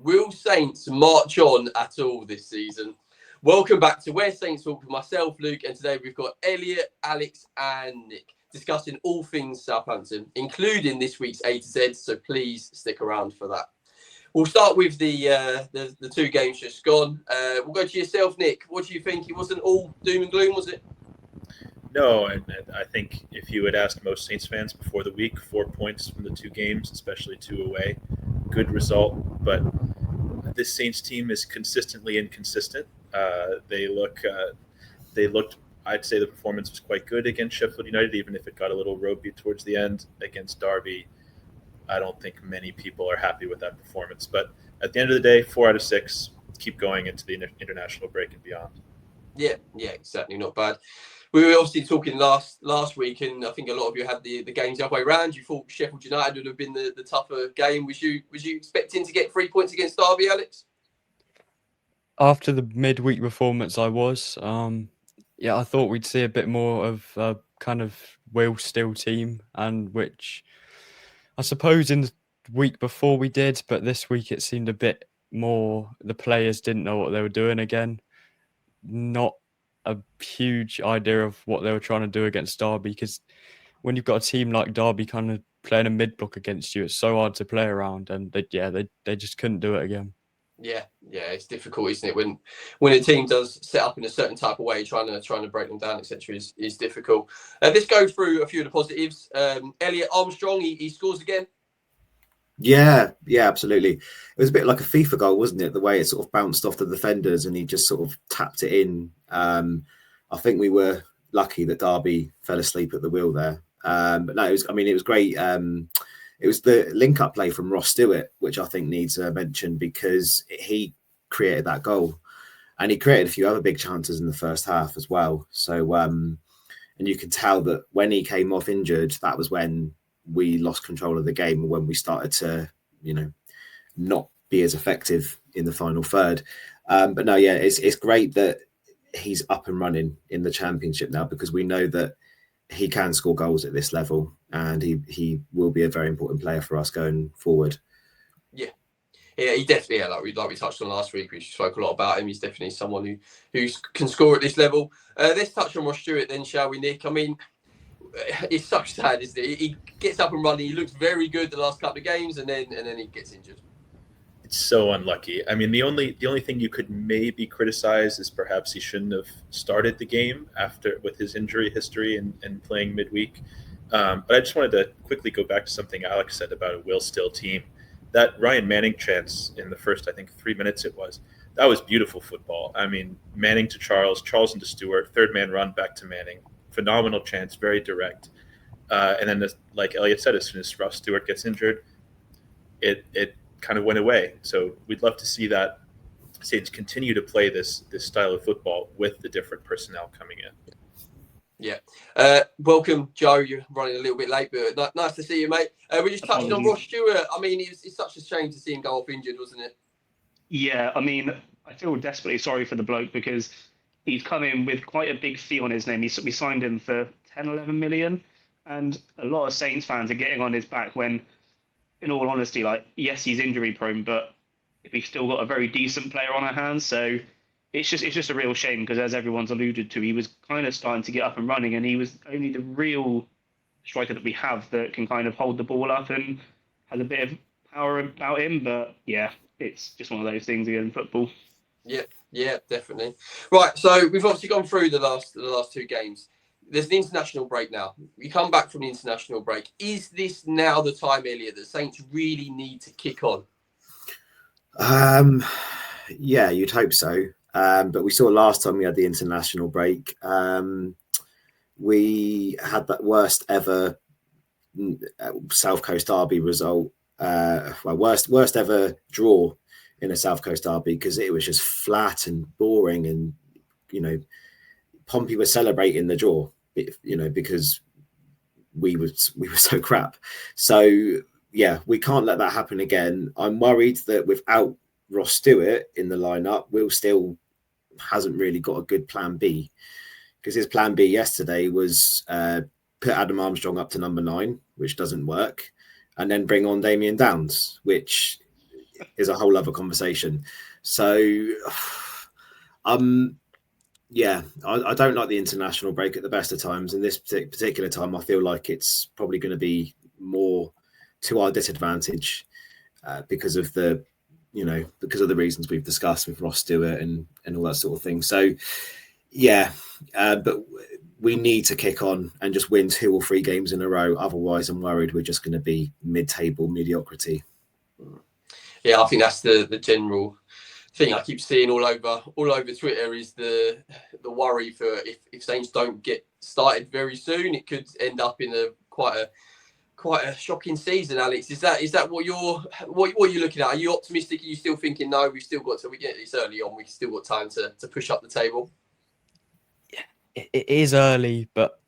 Will Saints march on at all this season? Welcome back to Where Saints Talk with myself, Luke, and today we've got Elliot, Alex, and Nick discussing all things Southampton, including this week's A to Z. So please stick around for that. We'll start with the two games just gone. We'll go to yourself, Nick. What do you think? It wasn't all doom and gloom, was it? No, and I think if you had asked most Saints fans before the week, 4 points from the two games, especially two away, good result. But this Saints team is consistently inconsistent. They looked. I'd say the performance was quite good against Sheffield United, even if it got a little ropey towards the end. Against Derby, I don't think many people are happy with that performance. But at the end of the day, 4 out of 6. Keep going into the international break and beyond. Yeah, certainly not bad. We were obviously talking last week, and I think a lot of you had the games the other way around. You thought Sheffield United would have been the tougher game. Was you expecting to get 3 points against Derby, Alex? After the midweek performance, I was. I thought we'd see a bit more of a kind of Will Stewart team, and which I suppose in the week before we did, but this week it seemed a bit more. The players didn't know what they were doing again. Not a huge idea of what they were trying to do against Derby, because when you've got a team like Derby kind of playing a mid block against you, it's so hard to play around, and they just couldn't do it again. Yeah, it's difficult, isn't it? When a team does set up in a certain type of way, trying to break them down, etc., is difficult. Let's go through a few of the positives. Elliot, Armstrong, he scores again. Yeah, absolutely. It was a bit like a FIFA goal, wasn't it? The way it sort of bounced off the defenders and he just sort of tapped it in. I think we were lucky that Derby fell asleep at the wheel there. But no, it was great. It was the link-up play from Ross Stewart, which I think needs a mention because he created that goal. And he created a few other big chances in the first half as well. So, and you can tell that when he came off injured, that was when we lost control of the game, when we started to, not be as effective in the final third. But no, yeah, it's great that he's up and running in the Championship now, because we know that he can score goals at this level, and he will be a very important player for us going forward. Yeah, he definitely, like we touched on last week, we spoke a lot about him. He's definitely someone who can score at this level. Let's touch on Ross Stewart then, shall we, Nick? I mean, it's such sad, isn't it? He gets up and running. He looks very good the last couple of games, and then he gets injured. It's so unlucky. I mean, the only thing you could maybe criticize is perhaps he shouldn't have started the game with his injury history and playing midweek. But I just wanted to quickly go back to something Alex said about a Will Still team. That Ryan Manning chance in the first, I think, 3 minutes that was beautiful football. I mean, Manning to Charles into Stewart, third man run back to Manning. Phenomenal chance, very direct. And then, like Elliot said, as soon as Ross Stewart gets injured, it kind of went away. So we'd love to see that Saints continue to play this style of football with the different personnel coming in. Yeah. Welcome, Joe. You're running a little bit late, but nice to see you, mate. We're just touching on Ross Stewart. I mean, it's such a shame to see him go off injured, wasn't it? Yeah, I mean, I feel desperately sorry for the bloke because he's come in with quite a big fee on his name. We signed him for 10, 11 million. And a lot of Saints fans are getting on his back when, in all honesty, yes, he's injury prone, but we've still got a very decent player on our hands. So it's just a real shame because, as everyone's alluded to, he was kind of starting to get up and running, and he was only the real striker that we have that can kind of hold the ball up and has a bit of power about him. But yeah, it's just one of those things again in football. Yeah, definitely. Right, so we've obviously gone through the last two games. There's an international break now. We come back from the international break. Is this now the time, Elliot, that Saints really need to kick on? Yeah, you'd hope so. But we saw last time we had the international break, we had that worst ever South Coast Derby result. Worst ever draw in a South Coast Derby, because it was just flat and boring, and Pompey was celebrating the draw, because we were so crap. So yeah, we can't let that happen again. I'm worried that without Ross Stewart in the lineup, Will still hasn't really got a good plan B, because his plan B yesterday was put Adam Armstrong up to number 9, which doesn't work, and then bring on Damien Downs, which is a whole other conversation. So, yeah, I don't like the international break at the best of times. In this particular time, I feel like it's probably going to be more to our disadvantage because of the reasons we've discussed with Ross Stewart and all that sort of thing. So, yeah, but we need to kick on and just win 2 or 3 games in a row. Otherwise, I'm worried we're just going to be mid-table mediocrity. Yeah, I think that's the general thing I keep seeing all over Twitter is the worry for if Saints don't get started very soon, it could end up in quite a shocking season. Alex, is that what you're looking at? Are you optimistic? Are you still thinking no? We've still got to. It's early on. We've still got time to push up the table. It is early, but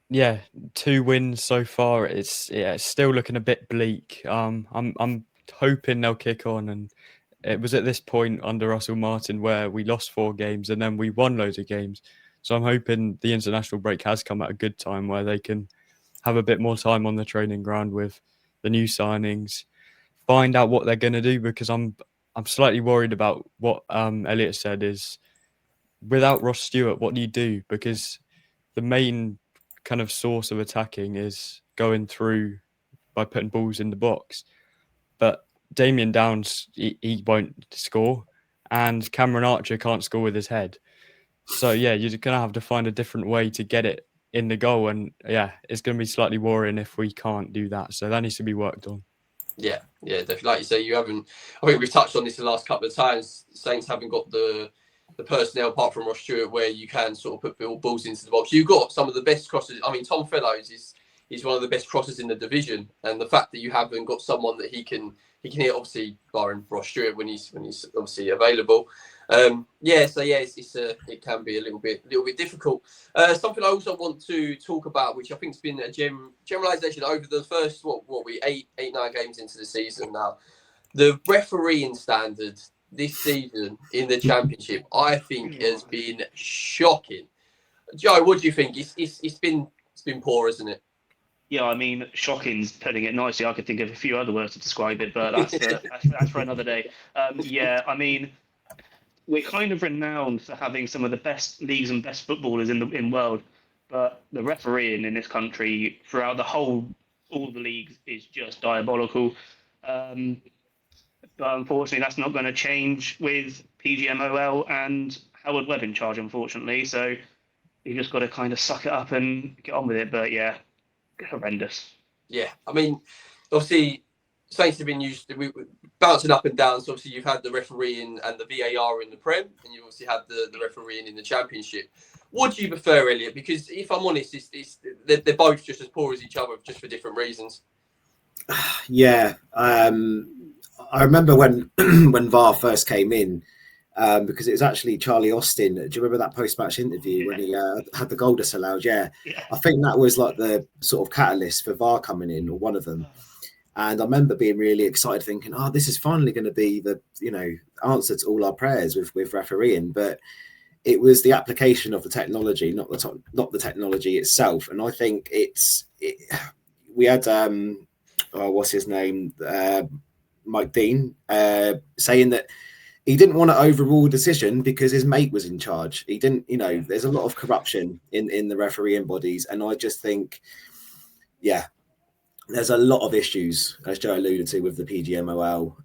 yeah, 2 wins so far. It's still looking a bit bleak. I'm hoping they'll kick on, and it was at this point under Russell Martin where we lost 4 games and then we won loads of games. So I'm hoping the international break has come at a good time where they can have a bit more time on the training ground with the new signings, find out what they're going to do, because I'm slightly worried about what Elliot said is without Ross Stewart, what do you do? Because the main kind of source of attacking is going through by putting balls in the box. But Damien Downs, he won't score, and Cameron Archer can't score with his head. So, yeah, you're going to have to find a different way to get it in the goal. And, yeah, it's going to be slightly worrying if we can't do that. So that needs to be worked on. Yeah, definitely. Like you say, I think we've touched on this the last couple of times. Saints haven't got the personnel, apart from Ross Stewart, where you can sort of put balls into the box. You've got some of the best crosses. I mean, Tom Fellows is one of the best crossers in the division. And the fact that you haven't got someone that he can hit, obviously, barring Ross Stewart when he's obviously available. It can be a little bit difficult. Something I also want to talk about, which I think has been a generalisation over the first 8-9 games into the season now, the refereeing standard this season in the Championship, I think, has been shocking. Joe, what do you think? It's been poor, isn't it? Yeah, I mean, shocking's putting it nicely. I could think of a few other words to describe it, but that's for another day. I mean, we're kind of renowned for having some of the best leagues and best footballers in the world, but the refereeing in this country throughout all the leagues is just diabolical. But unfortunately, that's not going to change with PGMOL and Howard Webb in charge, unfortunately. So you just got to kind of suck it up and get on with it. But yeah, horrendous. Yeah, I mean, obviously, Saints have been used to bouncing up and down. So obviously, you've had the refereeing and the VAR in the Prem, and you've obviously had the refereeing in the Championship. What do you prefer, Elliot? Because if I'm honest, they're both just as poor as each other, just for different reasons. Yeah, I remember when when VAR first came in, because it was actually Charlie Austin. Do you remember that post-match interview when he had the goal disallowed? Yeah, I think that was like the sort of catalyst for VAR coming in, or one of them. And I remember being really excited, thinking, "Oh, this is finally going to be the answer to all our prayers with refereeing." But it was the application of the technology, not the technology itself. And I think we had what's his name, Mike Dean, saying that he didn't want to overrule a decision because his mate was in charge. He didn't, there's a lot of corruption in the refereeing bodies. And I just think, yeah, there's a lot of issues, as Joe alluded to, with the PGMOL.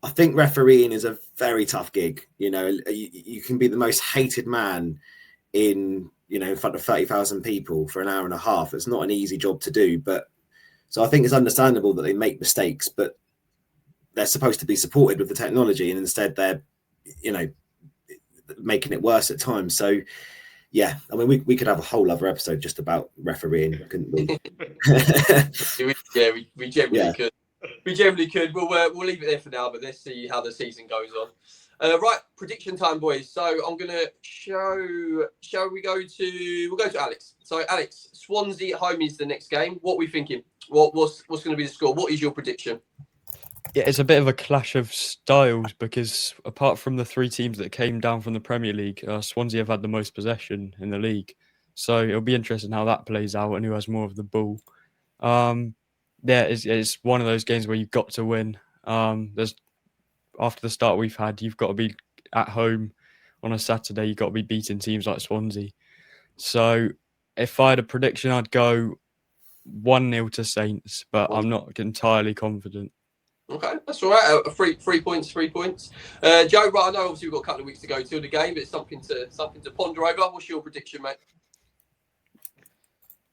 I think refereeing is a very tough gig. You can be the most hated man in front of 30,000 people for an hour and a half. It's not an easy job to do, so I think it's understandable that they make mistakes, but they're supposed to be supported with the technology, and instead they're, making it worse at times. So, yeah, I mean, we could have a whole other episode just about refereeing, couldn't we? we generally could. We generally could. We'll leave it there for now, but let's see how the season goes on. Right, prediction time, boys. So I'm gonna we'll go to Alex. So Alex, Swansea at home is the next game. What are we thinking? What's going to be the score? What is your prediction? Yeah, it's a bit of a clash of styles because apart from the 3 teams that came down from the Premier League, Swansea have had the most possession in the league. So it'll be interesting how that plays out and who has more of the ball. yeah, it's one of those games where you've got to win. There's after the start we've had, you've got to be at home on a Saturday. You've got to be beating teams like Swansea. So if I had a prediction, I'd go 1-0 to Saints, but I'm not entirely confident. Okay, that's all right. 3 points, 3 points. Joe, right, I know obviously we've got a couple of weeks to go till the game, but it's something to ponder over. What's your prediction, mate?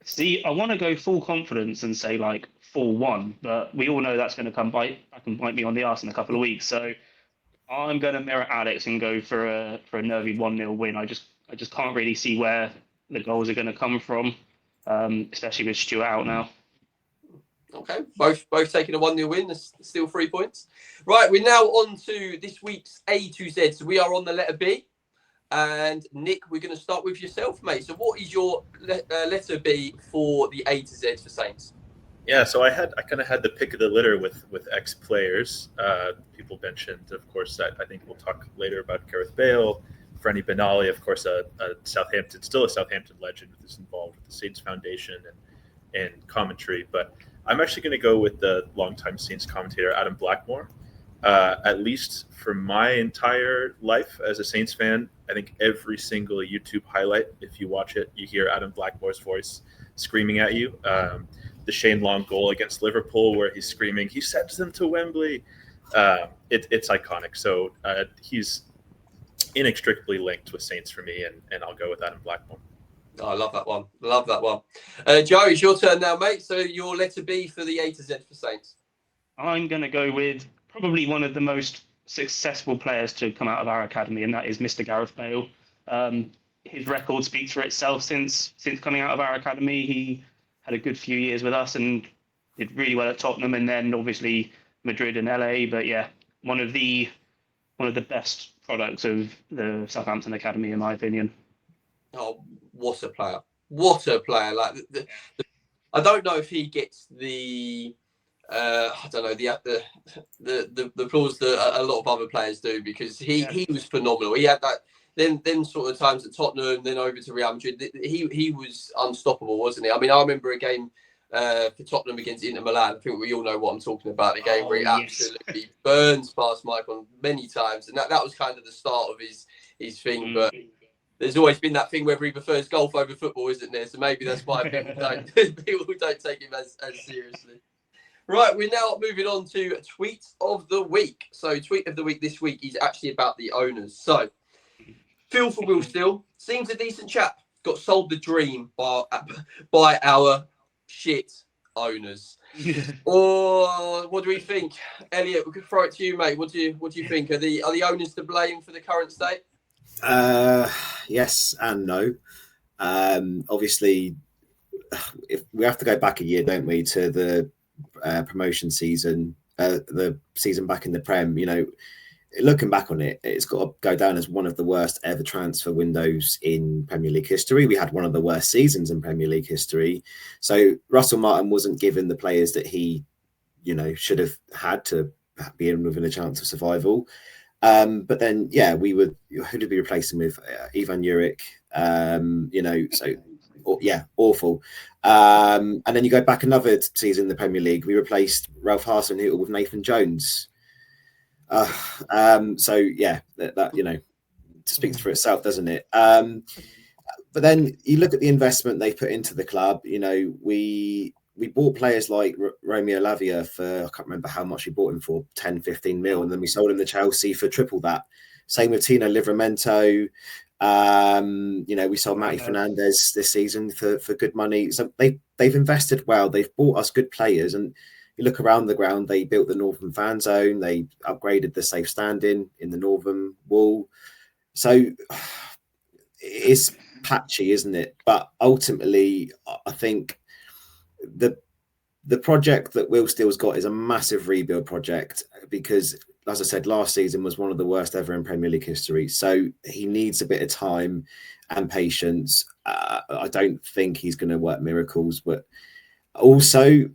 See, I want to go full confidence and say like 4-1, but we all know that's going to come back and bite me on the arse in a couple of weeks. So I'm going to mirror Alex and go for a nervy 1-0 win. I just can't really see where the goals are going to come from, especially with Stewart out now. Okay, both taking a 1-0 win. There's still 3 points. Right, we're now on to this week's A to Z. So we are on the letter B. And Nick, we're going to start with yourself, mate. So what is your letter B for the A to Z for Saints? Yeah, so I kind of had the pick of the litter with ex-players. People mentioned, of course, that I think we'll talk later about Gareth Bale, Franny Benali, of course, a Southampton legend who's involved with the Saints Foundation and commentary. But I'm actually going to go with the longtime Saints commentator, Adam Blackmore. At least for my entire life as a Saints fan, I think every single YouTube highlight, if you watch it, you hear Adam Blackmore's voice screaming at you. The Shane Long goal against Liverpool where he's screaming, he sends them to Wembley. It's iconic. So he's inextricably linked with Saints for me, and I'll go with Adam Blackmore. Oh, I love that one. Love that one. Joe, it's your turn now, mate. So your letter B for the A to Z for Saints. I'm going to go with probably one of the most successful players to come out of our academy, and that is Mr. Gareth Bale. His record speaks for itself since coming out of our academy. He had a good few years with us and did really well at Tottenham, and then obviously Madrid and LA. But yeah, one of the best products of the Southampton academy, in my opinion. Oh, what a player! What a player! Like I don't know if he gets the I don't know the applause that a lot of other players do, because he was phenomenal. He had that them sort of times at Tottenham, then over to Real Madrid. He was unstoppable, wasn't he? I mean, I remember a game for Tottenham against Inter Milan. I think we all know what I'm talking about. The game where he absolutely burns past Michael many times, and that was kind of the start of his thing. But there's always been that thing whether he prefers golf over football, isn't there? So maybe that's why people don't take him as seriously. Right, we're now moving on to tweet of the week. So tweet of the week this week is actually about the owners. So Phil for Will Still seems a decent chap. Got sold the dream by our shit owners. Or what do we think, Elliot? We could throw it to you, mate. What do you think? Are the owners to blame for the current state? Yes and no. Obviously, if we have to go back a year, don't we, to the promotion season, the season back in the Prem. You know, looking back on it, it's got to go down as one of the worst ever transfer windows in Premier League history. We had one of the worst seasons in Premier League history. So Russell Martin wasn't given the players that he, should have had to be in within a chance of survival. But then, who did we replace him with? Ivan Juric. Awful. And then you go back another season in the Premier League, we replaced Ralph Hasenhüttl with Nathan Jones. That speaks for itself, doesn't it? But then you look at the investment they put into the club. We bought players like Romeo Lavia for, I can't remember how much we bought him for, 10, 15 mil, and then we sold him to Chelsea for triple that. Same with Tino Livramento. We sold Matty Fernandez this season for good money. So they've invested well. They've bought us good players, and you look around the ground. They built the Northern fan zone. They upgraded the safe standing in the Northern wall. So it's patchy, isn't it? But ultimately, I think the project that Will Steele's got is a massive rebuild project, because, as I said, last season was one of the worst ever in Premier League history. So he needs a bit of time and patience. I don't think he's going to work miracles, but also,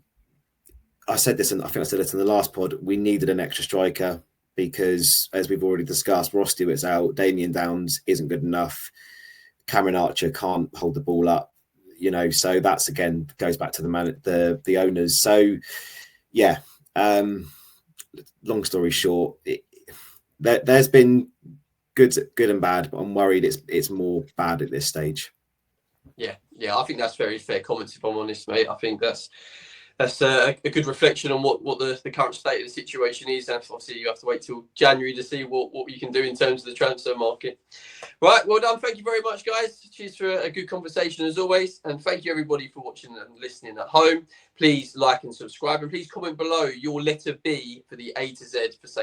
I said this, and I think I said it in the last pod, we needed an extra striker because, as we've already discussed, Ross Stewart's out, Damien Downs isn't good enough, Cameron Archer can't hold the ball up. you know, so that's again goes back to the owners. So yeah, long story short, there's been good and bad, but I'm worried it's more bad at this stage. Yeah, I think that's very fair comments, if I'm honest, mate. I think that's a good reflection on what the current state of the situation is. And obviously, you have to wait till January to see what you can do in terms of the transfer market. Right, well done. Thank you very much, guys. Cheers for a good conversation as always. And thank you, everybody, for watching and listening at home. Please like and subscribe. And please comment below your letter B for the A to Z for Saints.